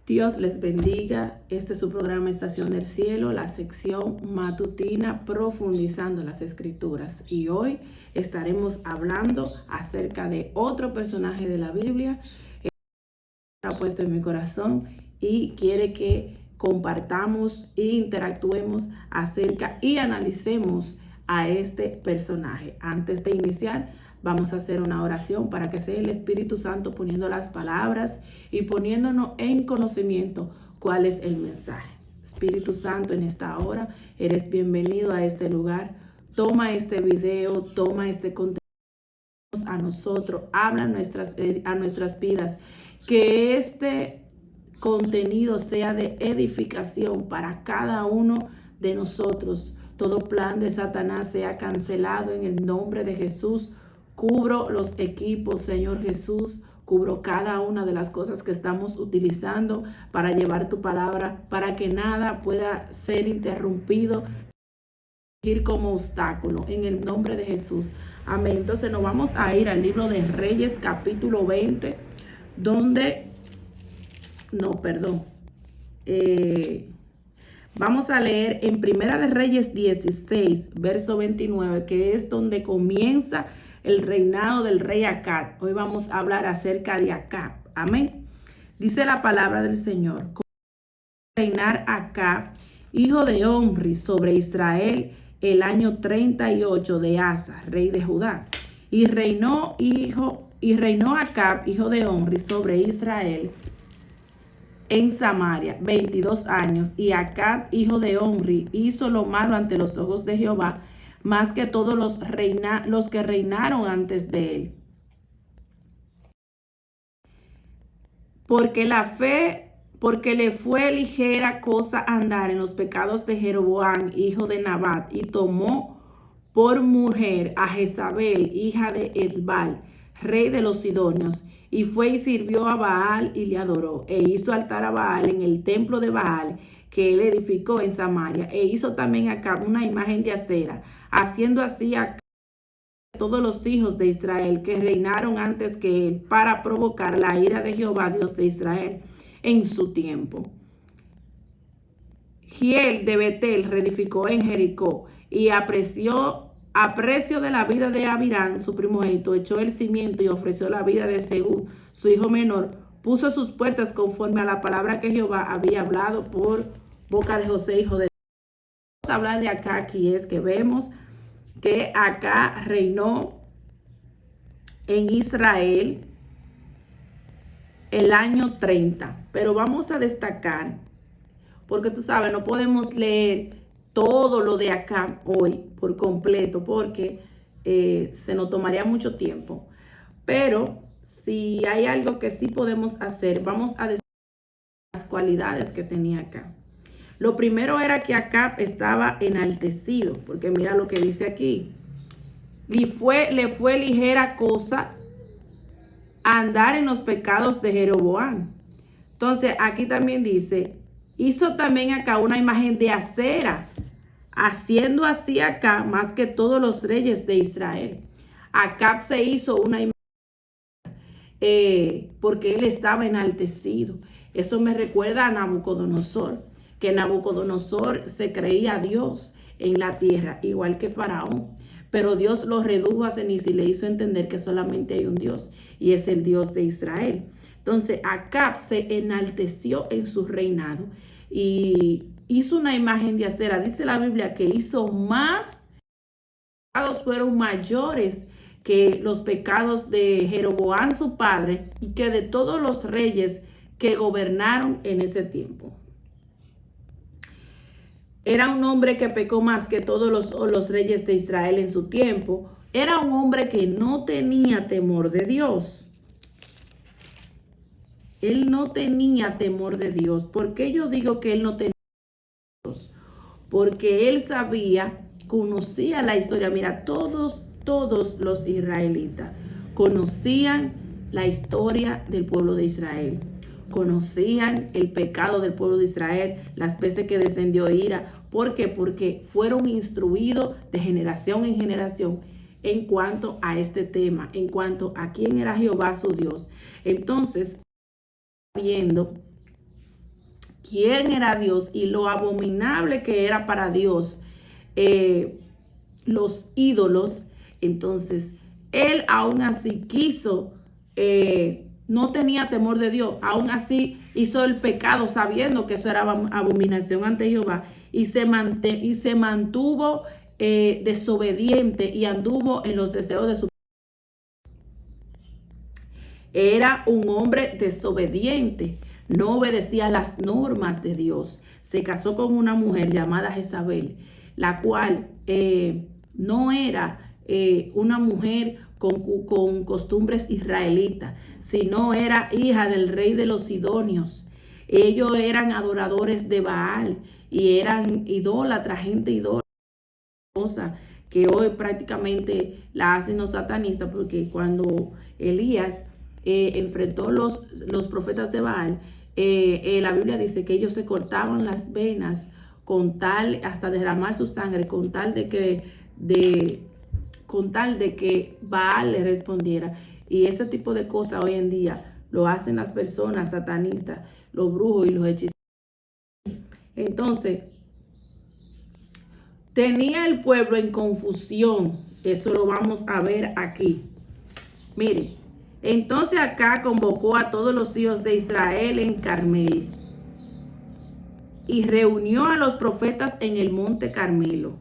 Dios les bendiga. Este es su programa Estación del Cielo, la sección matutina profundizando las escrituras. Y hoy estaremos hablando acerca de otro personaje de la Biblia que ha puesto en mi corazón y quiere que compartamos e interactuemos acerca y analicemos a este personaje. Antes de iniciar, vamos a hacer una oración para que sea el Espíritu Santo poniendo las palabras y poniéndonos en conocimiento cuál es el mensaje. Espíritu Santo, en esta hora eres bienvenido a este lugar. Toma este video, toma este contenido a nosotros, habla a nuestras vidas. Que este contenido sea de edificación para cada uno de nosotros. Todo plan de Satanás sea cancelado en el nombre de Jesús. Cubro los equipos, Señor Jesús. Cubro cada una de las cosas que estamos utilizando para llevar tu palabra, para que nada pueda ser interrumpido, ir como obstáculo, en el nombre de Jesús. Amén. Entonces nos vamos a ir al libro de Reyes, capítulo 20, donde, vamos a leer en Primera de Reyes 16, verso 29, que es donde comienza el reinado del rey Acab. Hoy vamos a hablar acerca de Acab. Amén. Dice la palabra del Señor: reinar Acab, hijo de Omri, sobre Israel el año 38 de Asa, rey de Judá. Y reinó Acab, hijo de Omri, sobre Israel en Samaria 22 años. Y Acab, hijo de Omri, hizo lo malo ante los ojos de Jehová, más que todos los que reinaron antes de él. Porque le fue ligera cosa andar en los pecados de Jeroboam, hijo de Nabat, y tomó por mujer a Jezabel, hija de Etbal, rey de los Sidonios, y fue y sirvió a Baal y le adoró, e hizo altar a Baal en el templo de Baal que él edificó en Samaria, e hizo también acá una imagen de acera, haciendo así a todos los hijos de Israel que reinaron antes que él, para provocar la ira de Jehová, Dios de Israel, en su tiempo. Giel de Betel reedificó en Jericó, y a precio de la vida de Abirán, su primogénito, echó el cimiento y ofreció la vida de Segú, su hijo menor, puso sus puertas conforme a la palabra que Jehová había hablado por boca de José, hijo de Dios. Vamos a hablar de acá, aquí es que vemos que acá reinó en Israel el año 30, pero vamos a destacar, porque tú sabes, no podemos leer todo lo de acá hoy por completo, porque se nos tomaría mucho tiempo, pero si hay algo que sí podemos hacer, vamos a destacar las cualidades que tenía acá. Lo primero era que Acab estaba enaltecido, porque mira lo que dice aquí. Le fue ligera cosa andar en los pecados de Jeroboam. Entonces aquí también dice, hizo también acá una imagen de acera, haciendo así acá más que todos los reyes de Israel. Acab se hizo una imagen porque él estaba enaltecido. Eso me recuerda a Nabucodonosor, que Nabucodonosor se creía Dios en la tierra, igual que Faraón. Pero Dios lo redujo a ceniza y le hizo entender que solamente hay un Dios, y es el Dios de Israel. Entonces Acab se enalteció en su reinado y hizo una imagen de acera. Dice la Biblia que hizo más, pecados fueron mayores que los pecados de Jeroboam su padre y que de todos los reyes que gobernaron en ese tiempo. Era un hombre que pecó más que todos los reyes de Israel en su tiempo. Era un hombre que no tenía temor de Dios. Él no tenía temor de Dios. ¿Por qué yo digo que él no tenía temor de Dios? Porque él sabía, conocía la historia. Mira, todos los israelitas conocían la historia del pueblo de Israel. Conocían el pecado del pueblo de Israel, las veces que descendió ira. ¿Por qué? Porque fueron instruidos de generación en generación en cuanto a este tema, en cuanto a quién era Jehová su Dios. Entonces, viendo quién era Dios y lo abominable que era para Dios los ídolos, entonces él aún así quiso, no tenía temor de Dios, aún así hizo el pecado sabiendo que eso era abominación ante Jehová y se mantuvo desobediente y anduvo en los deseos de su. Era un hombre desobediente, no obedecía las normas de Dios. Se casó con una mujer llamada Jezabel, la cual no era una mujer con costumbres israelitas, sino era hija del rey de los sidonios. Ellos eran adoradores de Baal y eran idólatras, gente idólatra, que hoy prácticamente la hacen los satanistas, porque cuando Elías enfrentó los profetas de Baal, la Biblia dice que ellos se cortaban las venas con tal, hasta derramar su sangre, con tal de que Baal le respondiera. Y ese tipo de cosas hoy en día lo hacen las personas satanistas, los brujos y los hechiceros. Entonces, tenía el pueblo en confusión. Eso lo vamos a ver aquí. Mire, entonces acá convocó a todos los hijos de Israel en Carmel y reunió a los profetas en el monte Carmelo.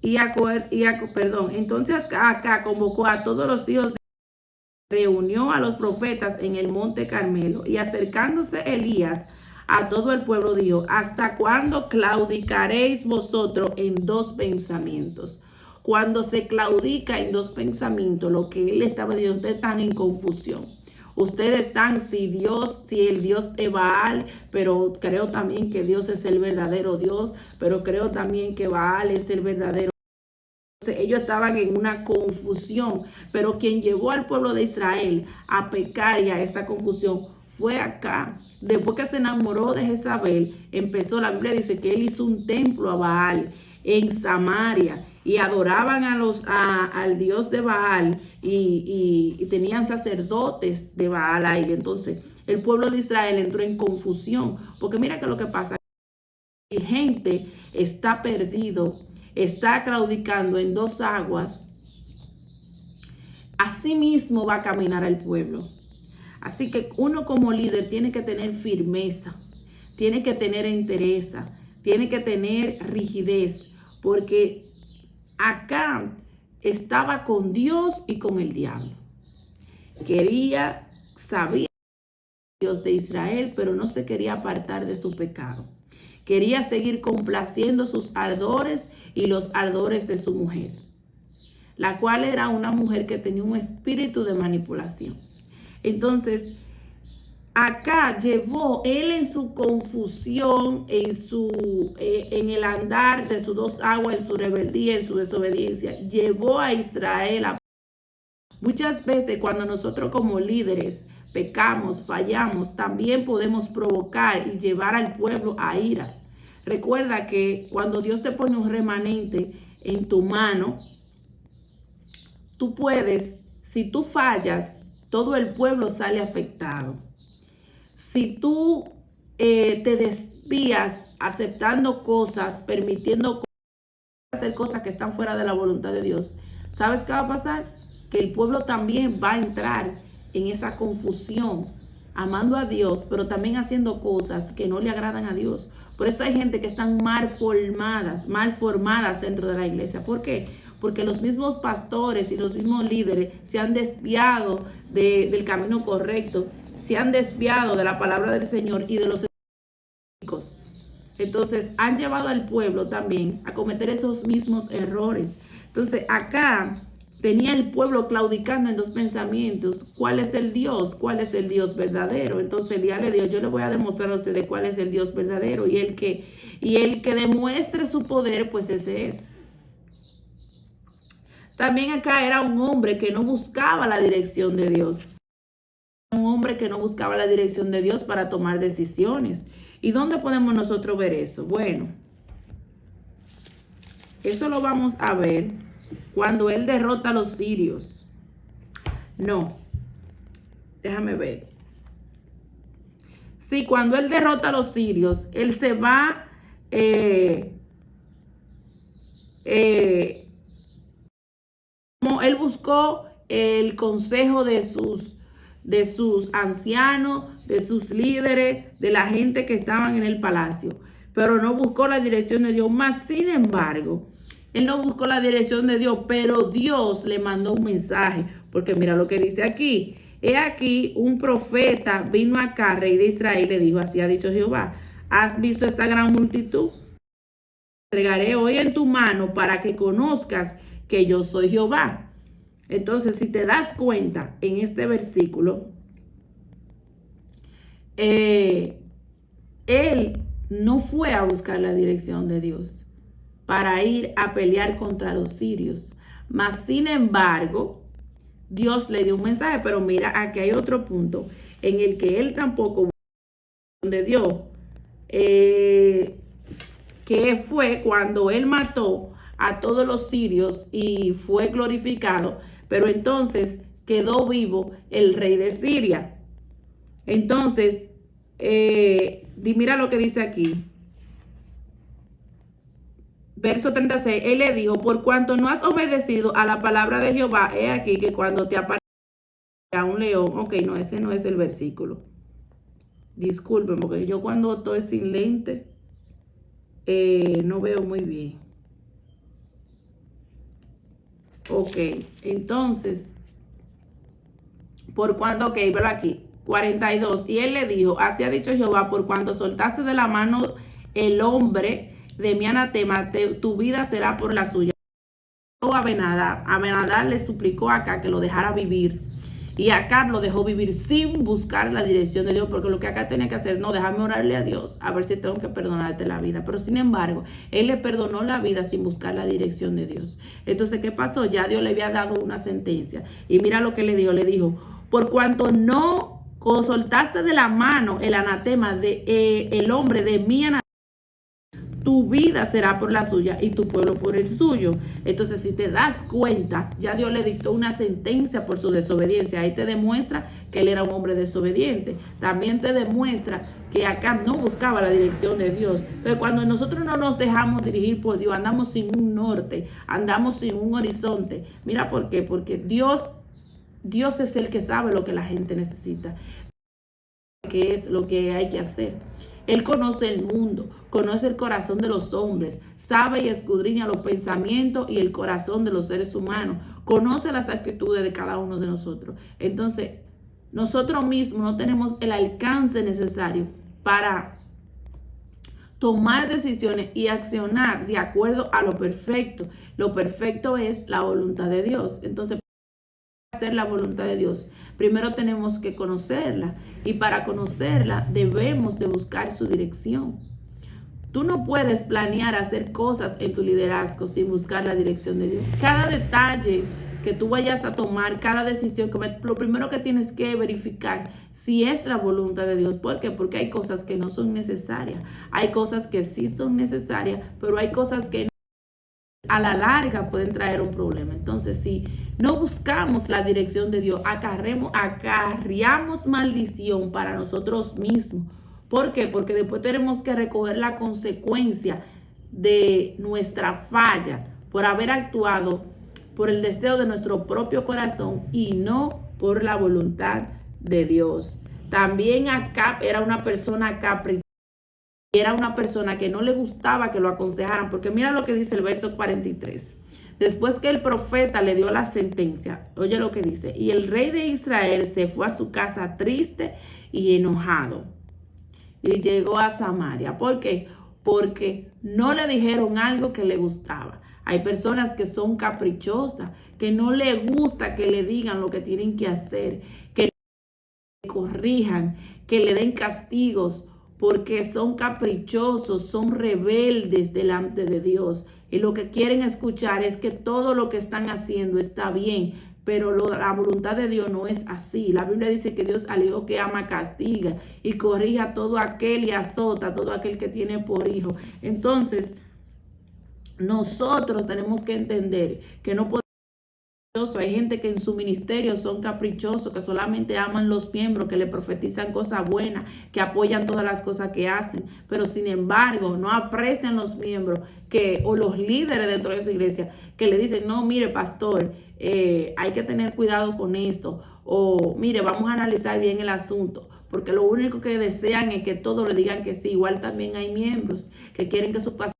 Entonces acá convocó a todos los hijos de reunió a los profetas en el monte Carmelo, y acercándose Elías a todo el pueblo dijo: ¿hasta cuándo claudicaréis vosotros en dos pensamientos? Cuando se claudica en dos pensamientos, lo que él estaba diciendo, ustedes están en confusión. Ustedes están, si el Dios es Baal, pero creo también que Dios es el verdadero Dios, pero creo también que Baal es el verdadero. Ellos estaban en una confusión, pero quien llevó al pueblo de Israel a pecar y a esta confusión fue acá. Después que se enamoró de Jezabel, la Biblia dice que él hizo un templo a Baal en Samaria y adoraban al dios de Baal y tenían sacerdotes de Baal ahí. Entonces el pueblo de Israel entró en confusión, porque mira que lo que pasa, la gente está perdido, está claudicando en dos aguas, así mismo va a caminar el pueblo. Así que uno como líder tiene que tener firmeza, tiene que tener entereza, tiene que tener rigidez, porque acá estaba con Dios y con el diablo. Sabía Dios de Israel, pero no se quería apartar de su pecado. Quería seguir complaciendo sus ardores y los ardores de su mujer, la cual era una mujer que tenía un espíritu de manipulación. Entonces, acá llevó él en su confusión, en el andar de sus dos aguas, en su rebeldía, en su desobediencia, llevó a Israel a. Muchas veces cuando nosotros como líderes pecamos, fallamos, también podemos provocar y llevar al pueblo a ira. Recuerda que cuando Dios te pone un remanente en tu mano, tú puedes, si tú fallas, todo el pueblo sale afectado. Si tú te desvías aceptando cosas, permitiendo hacer cosas que están fuera de la voluntad de Dios, ¿sabes qué va a pasar? Que el pueblo también va a entrar en esa confusión, amando a Dios, pero también haciendo cosas que no le agradan a Dios. Por eso hay gente que están mal formadas dentro de la iglesia. ¿Por qué? Porque los mismos pastores y los mismos líderes se han desviado del camino correcto, se han desviado de la palabra del Señor y de los hijos. Entonces han llevado al pueblo también a cometer esos mismos errores. Entonces acá tenía el pueblo claudicando en dos pensamientos. ¿Cuál es el Dios? ¿Cuál es el Dios verdadero? Entonces Elías le dijo: yo le voy a demostrar a ustedes cuál es el Dios verdadero. Y el que demuestre su poder, pues ese es. También acá era un hombre que no buscaba la dirección de Dios. Un hombre que no buscaba la dirección de Dios para tomar decisiones. ¿Y dónde podemos nosotros ver eso? Bueno, eso lo vamos a ver cuando él derrota a los sirios. No, déjame ver. Sí, cuando él derrota a los sirios, él se va, como él buscó el consejo de sus ancianos, de sus líderes, de la gente que estaban en el palacio, pero no buscó la dirección de Dios. Más sin embargo, él no buscó la dirección de Dios, pero Dios le mandó un mensaje, porque mira lo que dice aquí. He aquí un profeta vino acá, rey de Israel, le dijo, así ha dicho Jehová, ¿has visto esta gran multitud? Entregaré hoy en tu mano para que conozcas que yo soy Jehová. Entonces, si te das cuenta en este versículo, él no fue a buscar la dirección de Dios para ir a pelear contra los sirios. Mas, sin embargo, Dios le dio un mensaje, pero mira, aquí hay otro punto en el que él tampoco de Dios, que fue cuando él mató a todos los sirios y fue glorificado, pero entonces quedó vivo el rey de Siria. Entonces, mira lo que dice aquí. Verso 36, él le dijo, por cuanto no has obedecido a la palabra de Jehová, he aquí que cuando te aparezca un león, ok, no, ese no es el versículo. Disculpen, porque yo cuando estoy sin lente, no veo muy bien. Ok, entonces, por cuanto, ok, veo aquí, 42, y él le dijo, así ha dicho Jehová, por cuanto soltaste de la mano el hombre de mi anatema, tu vida será por la suya. Abinadab le suplicó a Acab que lo dejara vivir. Y Acab lo dejó vivir sin buscar la dirección de Dios, porque lo que Acab tenía que hacer, no, déjame orarle a Dios, a ver si tengo que perdonarte la vida. Pero sin embargo, él le perdonó la vida sin buscar la dirección de Dios. Entonces, ¿qué pasó? Ya Dios le había dado una sentencia. Y mira lo que le dijo, por cuanto no soltaste de la mano el anatema de el hombre de mi anatema, tu vida será por la suya y tu pueblo por el suyo. Entonces, si te das cuenta, ya Dios le dictó una sentencia por su desobediencia. Ahí te demuestra que él era un hombre desobediente. También te demuestra que Acab no buscaba la dirección de Dios. Pero cuando nosotros no nos dejamos dirigir por Dios, andamos sin un norte, andamos sin un horizonte. Mira por qué, porque Dios es el que sabe lo que la gente necesita, qué es lo que hay que hacer. Él conoce el mundo, conoce el corazón de los hombres, sabe y escudriña los pensamientos y el corazón de los seres humanos, conoce las actitudes de cada uno de nosotros. Entonces, nosotros mismos no tenemos el alcance necesario para tomar decisiones y accionar de acuerdo a lo perfecto. Lo perfecto es la voluntad de Dios. Entonces, hacer la voluntad de Dios, primero tenemos que conocerla, y para conocerla debemos de buscar su dirección. Tú no puedes planear hacer cosas en tu liderazgo sin buscar la dirección de Dios. Cada detalle que tú vayas a tomar, cada decisión, lo primero que tienes que verificar si es la voluntad de Dios. ¿Por qué? Porque hay cosas que no son necesarias, hay cosas que sí son necesarias, pero hay cosas que a la larga pueden traer un problema. Entonces, si no buscamos la dirección de Dios, acarreamos maldición para nosotros mismos. ¿Por qué? Porque después tenemos que recoger la consecuencia de nuestra falla por haber actuado por el deseo de nuestro propio corazón y no por la voluntad de Dios. También Acab era una persona caprichosa. Era una persona que no le gustaba que lo aconsejaran, porque mira lo que dice el verso 43. Después que el profeta le dio la sentencia, oye lo que dice, y el rey de Israel se fue a su casa triste y enojado y llegó a Samaria. ¿Por qué? Porque no le dijeron algo que le gustaba. Hay personas que son caprichosas, que no le gusta que le digan lo que tienen que hacer, que le corrijan, que le den castigos, porque son caprichosos, son rebeldes delante de Dios. Y lo que quieren escuchar es que todo lo que están haciendo está bien, pero la voluntad de Dios no es así. La Biblia dice que Dios al hijo que ama castiga y corrige a todo aquel y azota a todo aquel que tiene por hijo. Entonces, nosotros tenemos que entender que no podemos Hay gente que en su ministerio son caprichosos, que solamente aman los miembros, que le profetizan cosas buenas, que apoyan todas las cosas que hacen, pero sin embargo no aprecian los miembros o los líderes dentro de su iglesia, que le dicen, no, mire, pastor, hay que tener cuidado con esto, o mire, vamos a analizar bien el asunto, porque lo único que desean es que todos le digan que sí. Igual también hay miembros que quieren que su pastor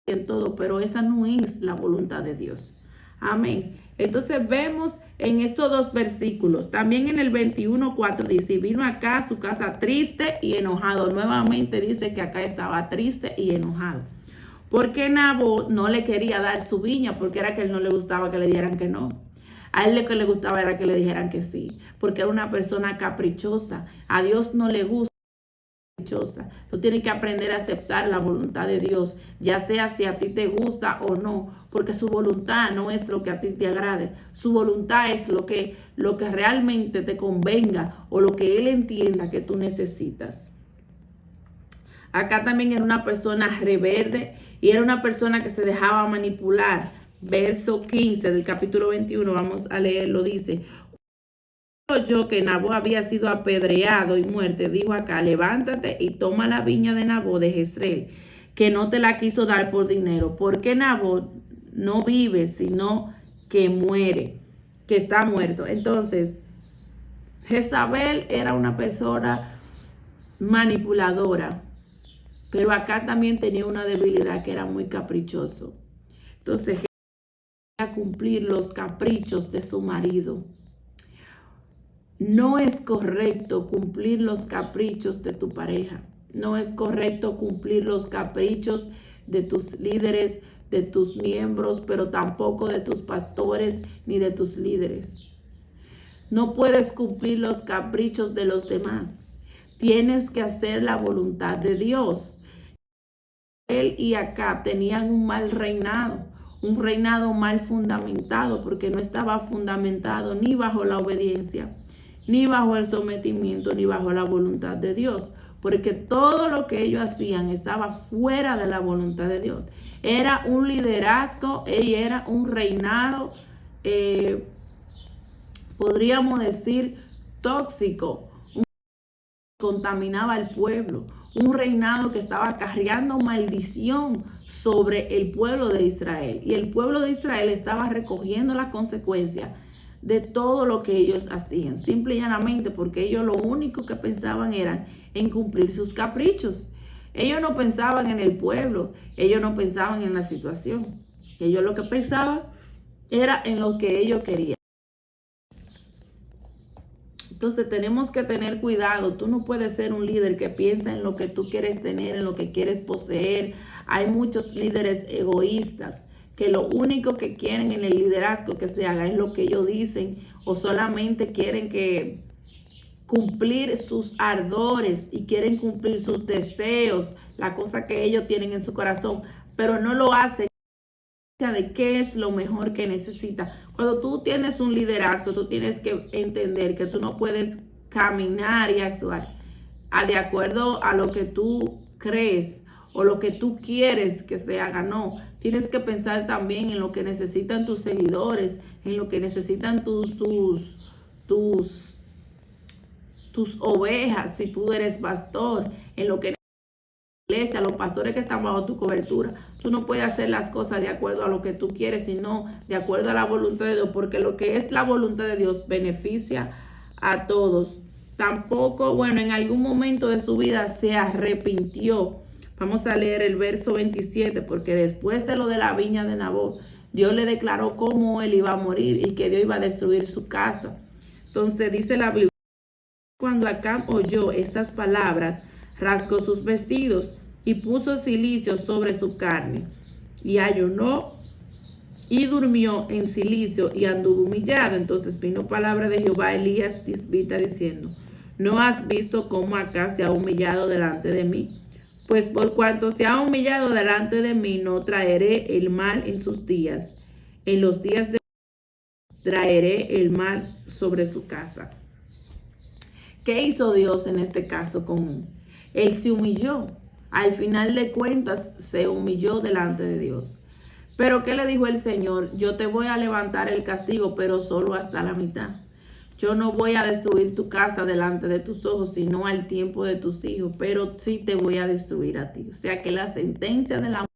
en todo, pero esa no es la voluntad de Dios. Amén. Entonces vemos en estos dos versículos, también en el 21:4 dice, y vino acá a su casa triste y enojado. Nuevamente dice que acá estaba triste y enojado. Porque Nabot no le quería dar su viña, porque era que a él no le gustaba que le dieran que no. A él lo que le gustaba era que le dijeran que sí, porque era una persona caprichosa. A Dios no le gusta. Tú tienes que aprender a aceptar la voluntad de Dios, ya sea si a ti te gusta o no, porque su voluntad no es lo que a ti te agrade. Su voluntad es lo que realmente te convenga o lo que Él entienda que tú necesitas. Acá también era una persona rebelde y era una persona que se dejaba manipular. Verso 15 del capítulo 21, vamos a leerlo, dice: yo que Nabot había sido apedreado y muerto, dijo acá, levántate y toma la viña de Nabot de Jezreel, que no te la quiso dar por dinero, porque Nabot no vive, sino que muere, que está muerto. Entonces, Jezabel era una persona manipuladora, pero acá también tenía una debilidad, que era muy caprichoso. Entonces, quería cumplir los caprichos de su marido. No es correcto cumplir los caprichos de tu pareja. No es correcto cumplir los caprichos de tus líderes, de tus miembros, pero tampoco de tus pastores ni de tus líderes. No puedes cumplir los caprichos de los demás. Tienes que hacer la voluntad de Dios. Él y Acab tenían un mal reinado, un reinado mal fundamentado, porque no estaba fundamentado ni bajo la obediencia, ni bajo el sometimiento, ni bajo la voluntad de Dios, porque todo lo que ellos hacían estaba fuera de la voluntad de Dios. Era un liderazgo y era un reinado, podríamos decir, tóxico, que contaminaba al pueblo, un reinado que estaba acarreando maldición sobre el pueblo de Israel, y el pueblo de Israel estaba recogiendo las consecuencias de todo lo que ellos hacían, simple y llanamente porque ellos lo único que pensaban era en cumplir sus caprichos. Ellos no pensaban en el pueblo, ellos no pensaban en la situación, ellos lo que pensaban era en lo que ellos querían. Entonces tenemos que tener cuidado. Tú no puedes ser un líder que piensa en lo que tú quieres tener, en lo que quieres poseer. Hay muchos líderes egoístas que lo único que quieren en el liderazgo que se haga es lo que ellos dicen, o solamente quieren que cumplir sus ardores y quieren cumplir sus deseos, la cosa que ellos tienen en su corazón, pero no lo hacen de qué es lo mejor que necesita. Cuando tú tienes un liderazgo, tú tienes que entender que tú no puedes caminar y actuar de acuerdo a lo que tú crees o lo que tú quieres que se haga. No, tienes que pensar también en lo que necesitan tus seguidores, en lo que necesitan tus ovejas, si tú eres pastor, en lo que iglesia, los pastores que están bajo tu cobertura. Tú no puedes hacer las cosas de acuerdo a lo que tú quieres, sino de acuerdo a la voluntad de Dios, porque lo que es la voluntad de Dios beneficia a todos. Tampoco, bueno, en algún momento de su vida se arrepintió. Vamos a leer el verso 27, porque después de lo de la viña de Nabot, Dios le declaró cómo él iba a morir y que Dios iba a destruir su casa. Entonces dice la Biblia, cuando Acab oyó estas palabras, rasgó sus vestidos y puso cilicio sobre su carne, y ayunó y durmió en cilicio y anduvo humillado. Entonces vino palabra de Jehová a Elías Tisbita diciendo: ¿no has visto cómo Acab se ha humillado delante de mí? Pues por cuanto se ha humillado delante de mí, no traeré el mal en sus días. En los días de traeré el mal sobre su casa. ¿Qué hizo Dios en este caso con él? Se humilló. Al final de cuentas, se humilló delante de Dios. Pero ¿qué le dijo el Señor? Yo te voy a levantar el castigo, pero solo hasta la mitad. Yo no voy a destruir tu casa delante de tus ojos, sino al tiempo de tus hijos, pero sí te voy a destruir a ti. O sea que la sentencia de la muerte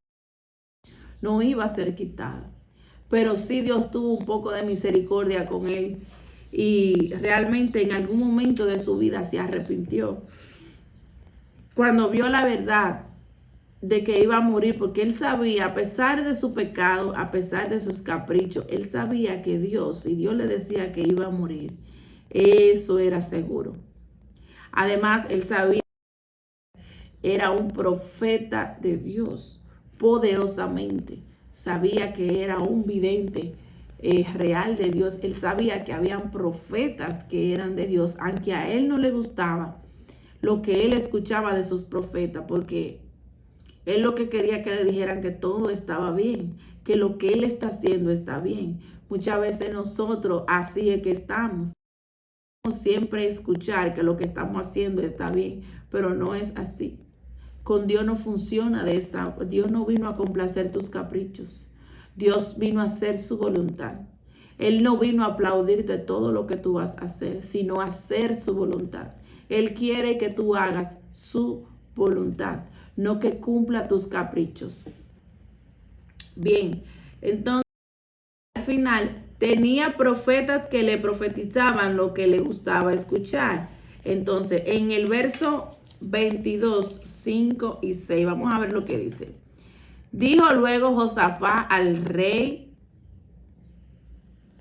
no iba a ser quitada. Pero sí Dios tuvo un poco de misericordia con él y realmente en algún momento de su vida se arrepintió. Cuando vio la verdad de que iba a morir, porque él sabía, a pesar de su pecado, a pesar de sus caprichos, él sabía que Dios, si Dios le decía que iba a morir, eso era seguro. Además, él sabía que era un profeta de Dios, poderosamente. Sabía que era un vidente real de Dios. Él sabía que habían profetas que eran de Dios, aunque a él no le gustaba lo que él escuchaba de sus profetas, porque él lo que quería que le dijeran que todo estaba bien, que lo que él está haciendo está bien. Muchas veces nosotros así es que estamos. Siempre escuchar que lo que estamos haciendo está bien, pero no es así. Con Dios no funciona de esa. Dios no vino a complacer tus caprichos. Dios vino a hacer su voluntad. Él no vino a aplaudirte todo lo que tú vas a hacer, sino a hacer su voluntad. Él quiere que tú hagas su voluntad, no que cumpla tus caprichos. Bien, entonces al final tenía profetas que le profetizaban lo que le gustaba escuchar. Entonces, en el verso 22, 5 y 6, vamos a ver lo que dice. Dijo luego Josafá al rey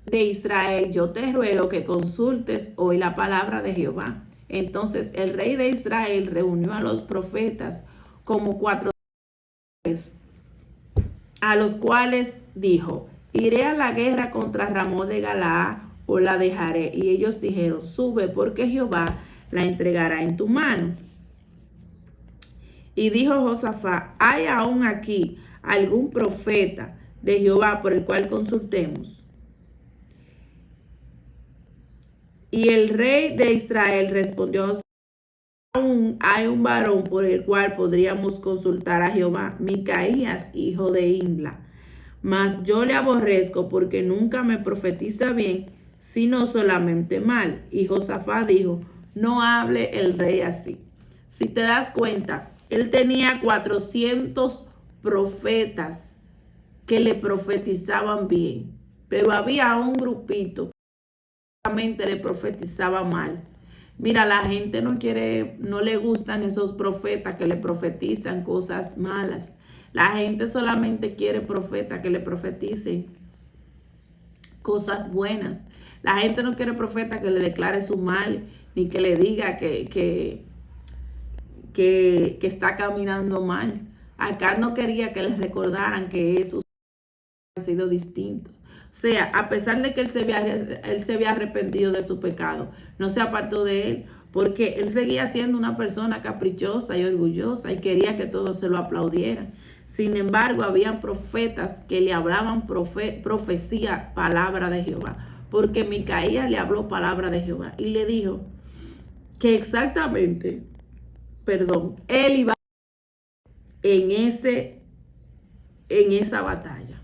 de Israel: yo te ruego que consultes hoy la palabra de Jehová. Entonces el rey de Israel reunió a los profetas como 400, a los cuales dijo: iré a la guerra contra Ramón de Galaad o la dejaré. Y ellos dijeron: sube, porque Jehová la entregará en tu mano. Y dijo Josafá: ¿hay aún aquí algún profeta de Jehová por el cual consultemos? Y el rey de Israel respondió: aún hay un varón por el cual podríamos consultar a Jehová, Micaías, hijo de Imla. Mas yo le aborrezco porque nunca me profetiza bien, sino solamente mal. Y Josafá dijo: no hable el rey así. Si te das cuenta, él tenía 400 profetas que le profetizaban bien, pero había un grupito que le profetizaba mal. Mira, la gente no le gustan esos profetas que le profetizan cosas malas. La gente solamente quiere profetas que le profeticen cosas buenas. La gente no quiere profeta que le declare su mal, ni que le diga que está caminando mal. Acá no quería que les recordaran que eso ha sido distinto. O sea, a pesar de que él se había arrepentido de su pecado, no se apartó de él, porque él seguía siendo una persona caprichosa y orgullosa y quería que todos se lo aplaudieran. Sin embargo, habían profetas que le hablaban profecía, palabra de Jehová, porque Micaías le habló palabra de Jehová y le dijo que él iba en esa batalla.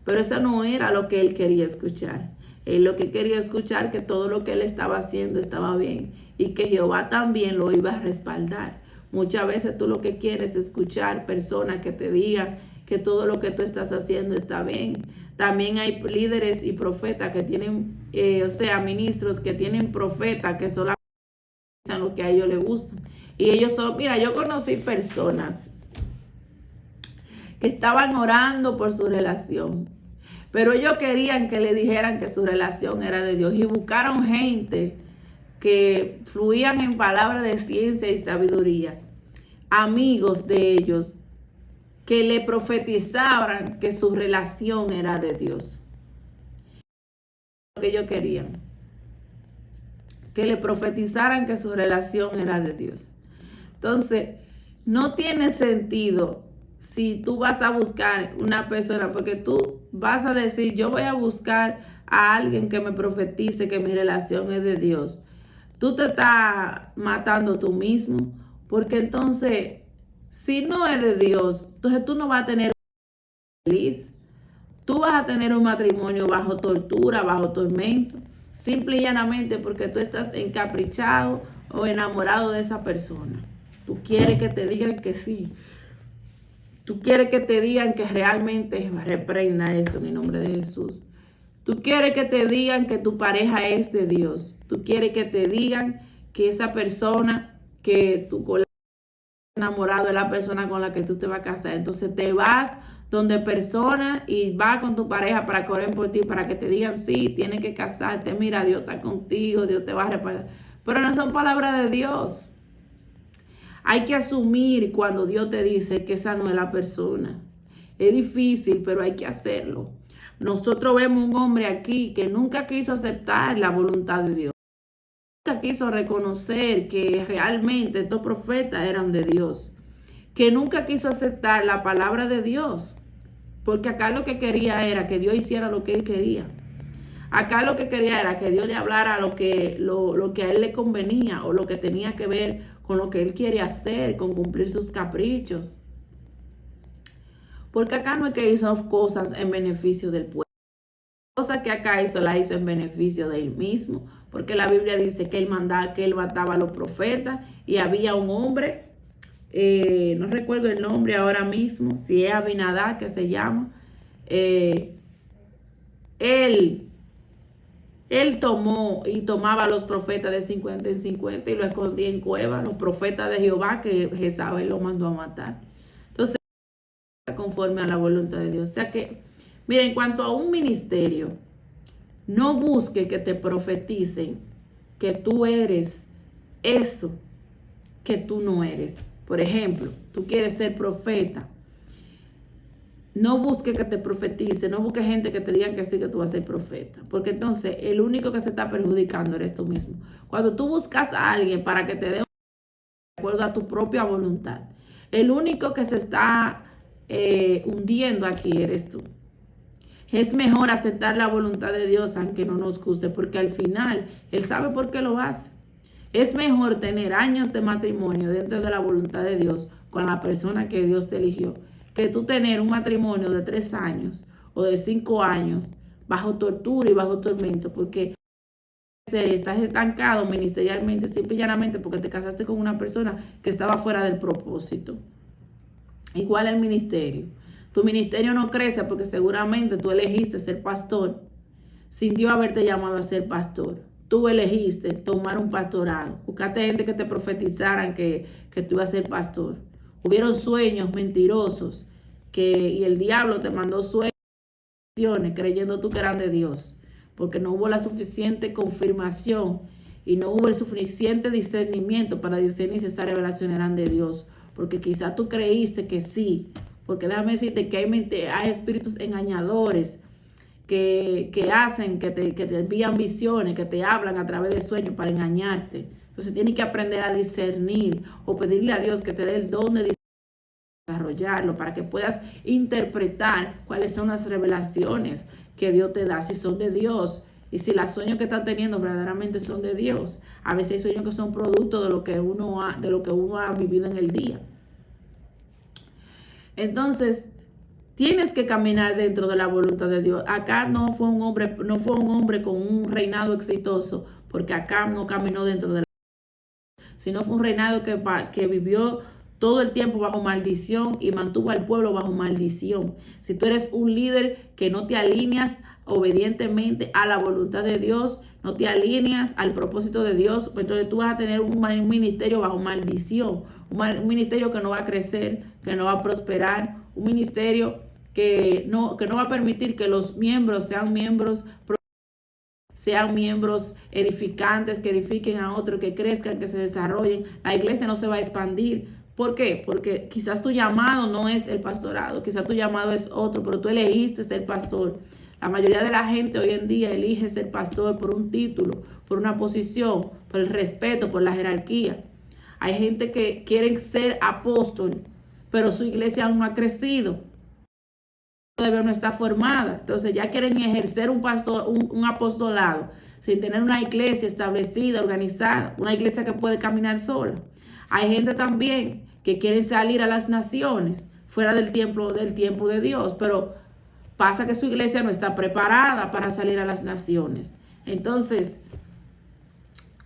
Pero eso no era lo que él quería escuchar. Él lo que quería escuchar que todo lo que él estaba haciendo estaba bien y que Jehová también lo iba a respaldar. Muchas veces tú lo que quieres es escuchar personas que te digan que todo lo que tú estás haciendo está bien. También hay líderes y profetas que tienen, ministros que tienen profetas que solamente dicen lo que a ellos les gusta. Y ellos son, mira, yo conocí personas que estaban orando por su relación, pero ellos querían que le dijeran que su relación era de Dios y buscaron gente que fluían en palabras de ciencia y sabiduría, amigos de ellos, que le profetizaban que su relación era de Dios. Lo que ellos querían, que le profetizaran que su relación era de Dios. Entonces, no tiene sentido si tú vas a buscar una persona, porque tú vas a decir: yo voy a buscar a alguien que me profetice que mi relación es de Dios. Tú te estás matando tú mismo, porque entonces, si no es de Dios, entonces tú no vas a tener feliz. Tú vas a tener un matrimonio bajo tortura, bajo tormento, simple y llanamente porque tú estás encaprichado o enamorado de esa persona. Tú quieres que te digan que sí. Tú quieres que te digan que realmente reprenda esto en el nombre de Jesús. Tú quieres que te digan que tu pareja es de Dios. Tú quieres que te digan que esa persona que tú enamorado es la persona con la que tú te vas a casar. Entonces te vas donde personas y vas con tu pareja para que oren por ti, para que te digan, sí, tienes que casarte, mira, Dios está contigo, Dios te va a reparar. Pero no son palabras de Dios. Hay que asumir cuando Dios te dice que esa no es la persona. Es difícil, pero hay que hacerlo. Nosotros vemos un hombre aquí que nunca quiso aceptar la voluntad de Dios. Nunca quiso reconocer que realmente estos profetas eran de Dios. Que nunca quiso aceptar la palabra de Dios. Porque acá lo que quería era que Dios hiciera lo que él quería. Acá lo que quería era que Dios le hablara lo que a él le convenía o lo que tenía que ver con lo que él quiere hacer, con cumplir sus caprichos. Porque acá no es que hizo cosas en beneficio del pueblo. Cosa que acá hizo, la hizo en beneficio de él mismo. Porque la Biblia dice que él mataba a los profetas y había un hombre, no recuerdo el nombre ahora mismo, si es Abinadab que se llama, él tomaba a los profetas de 50 en 50 y lo escondía en cuevas, los profetas de Jehová que Jezabel lo mandó a matar. Entonces, conforme a la voluntad de Dios. O sea que, mira, en cuanto a un ministerio, no busque que te profeticen que tú eres eso que tú no eres. Por ejemplo, tú quieres ser profeta. No busque que te profetice, no busque gente que te digan que sí, que tú vas a ser profeta. Porque entonces el único que se está perjudicando eres tú mismo. Cuando tú buscas a alguien para que te dé de acuerdo a tu propia voluntad, el único que se está hundiendo aquí eres tú. Es mejor aceptar la voluntad de Dios aunque no nos guste, porque al final Él sabe por qué lo hace. Es mejor tener años de matrimonio dentro de la voluntad de Dios con la persona que Dios te eligió, que tú tener un matrimonio de 3 años o de 5 años bajo tortura y bajo tormento, porque estás estancado ministerialmente, simple y llanamente porque te casaste con una persona que estaba fuera del propósito. Igual el ministerio. Tu ministerio no crece porque seguramente tú elegiste ser pastor sin Dios haberte llamado a ser pastor. Tú elegiste tomar un pastorado. Buscaste gente que te profetizaran que tú ibas a ser pastor. Hubieron sueños mentirosos y el diablo te mandó sueños creyendo tú que eran de Dios. Porque no hubo la suficiente confirmación y no hubo el suficiente discernimiento para discernir si esas revelaciones eran de Dios. Porque quizás tú creíste que sí. Porque déjame decirte que hay espíritus engañadores que hacen, que te envían visiones, que te hablan a través de sueños para engañarte. Entonces tienes que aprender a discernir o pedirle a Dios que te dé el don de desarrollarlo para que puedas interpretar cuáles son las revelaciones que Dios te da, si son de Dios y si los sueños que estás teniendo verdaderamente son de Dios. A veces hay sueños que son producto de lo que uno ha vivido en el día. Entonces, tienes que caminar dentro de la voluntad de Dios. Acá no fue un hombre con un reinado exitoso, porque acá no caminó dentro de la voluntad, sino fue un reinado que vivió todo el tiempo bajo maldición y mantuvo al pueblo bajo maldición. Si tú eres un líder que no te alineas obedientemente a la voluntad de Dios, no te alineas al propósito de Dios, entonces tú vas a tener un ministerio bajo maldición, un ministerio que no va a crecer, que no va a prosperar, un ministerio que no va a permitir que los miembros sean miembros edificantes, que edifiquen a otros, que crezcan, que se desarrollen. La iglesia no se va a expandir. ¿Por qué? Porque quizás tu llamado no es el pastorado, quizás tu llamado es otro, pero tú elegiste ser pastor. La mayoría de la gente hoy en día elige ser pastor por un título, por una posición, por el respeto, por la jerarquía. Hay gente que quiere ser apóstol, pero su iglesia aún no ha crecido. Todavía no está formada. Entonces ya quieren ejercer un apostolado sin tener una iglesia establecida, organizada, una iglesia que puede caminar sola. Hay gente también que quiere salir a las naciones fuera del tiempo de Dios, pero Pasa que su iglesia no está preparada para salir a las naciones. Entonces,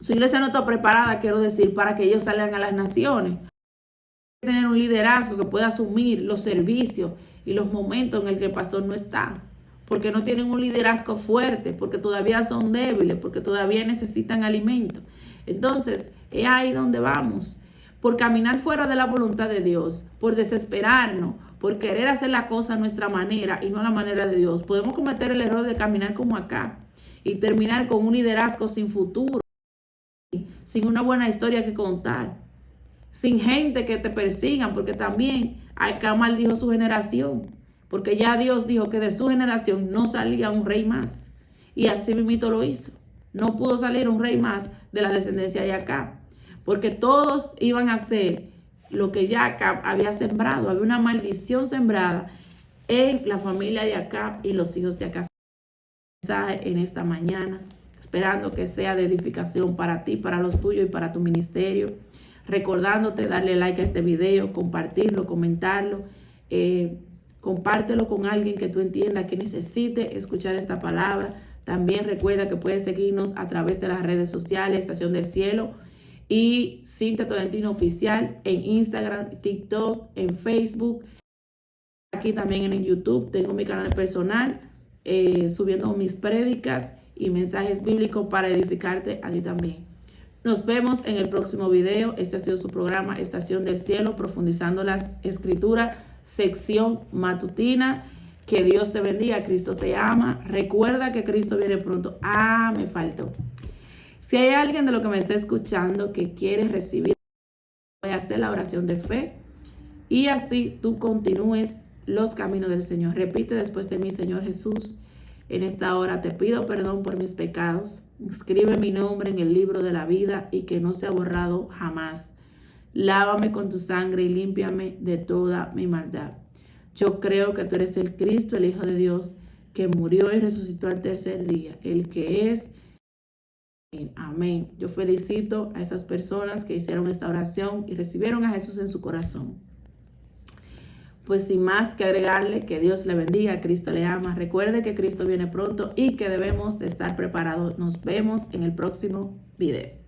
su iglesia no está preparada, quiero decir, para que ellos salgan a las naciones. Tener un liderazgo que pueda asumir los servicios y los momentos en el que el pastor no está, porque no tienen un liderazgo fuerte, porque todavía son débiles, porque todavía necesitan alimento. Entonces, es ahí donde vamos, por caminar fuera de la voluntad de Dios, por desesperarnos, por querer hacer la cosa a nuestra manera y no a la manera de Dios. Podemos cometer el error de caminar como acá y terminar con un liderazgo sin futuro, sin una buena historia que contar, sin gente que te persigan, porque también Acá maldijo su generación, porque ya Dios dijo que de su generación no salía un rey más. Y así mismo lo hizo. No pudo salir un rey más de la descendencia de Acab, porque todos iban a hacer lo que ya Acab había sembrado. Había una maldición sembrada en la familia de Acab y los hijos de Acab. En esta mañana, esperando que sea de edificación para ti, para los tuyos y para tu ministerio. Recordándote darle like a este video, compartirlo, comentarlo, compártelo con alguien que tú entiendas que necesite escuchar esta palabra. También recuerda que puedes seguirnos a través de las redes sociales, Estación del Cielo y Cintia Tolentino Oficial en Instagram, TikTok, en Facebook. Aquí también en YouTube tengo mi canal personal, subiendo mis prédicas y mensajes bíblicos para edificarte a ti también. Nos vemos en el próximo video. Este ha sido su programa Estación del Cielo, profundizando las escrituras, sección matutina. Que Dios te bendiga, Cristo te ama. Recuerda que Cristo viene pronto. Me faltó. Si hay alguien de lo que me está escuchando que quiere recibir, voy a hacer la oración de fe y así tú continúes los caminos del Señor. Repite después de mí: Señor Jesús, en esta hora te pido perdón por mis pecados. Escribe mi nombre en el libro de la vida y que no sea borrado jamás. Lávame con tu sangre y límpiame de toda mi maldad. Yo creo que tú eres el Cristo, el Hijo de Dios, que murió y resucitó al tercer día, el que es. Amén. Yo felicito a esas personas que hicieron esta oración y recibieron a Jesús en su corazón. Pues sin más que agregarle, que Dios le bendiga, Cristo le ama. Recuerde que Cristo viene pronto y que debemos de estar preparados. Nos vemos en el próximo video.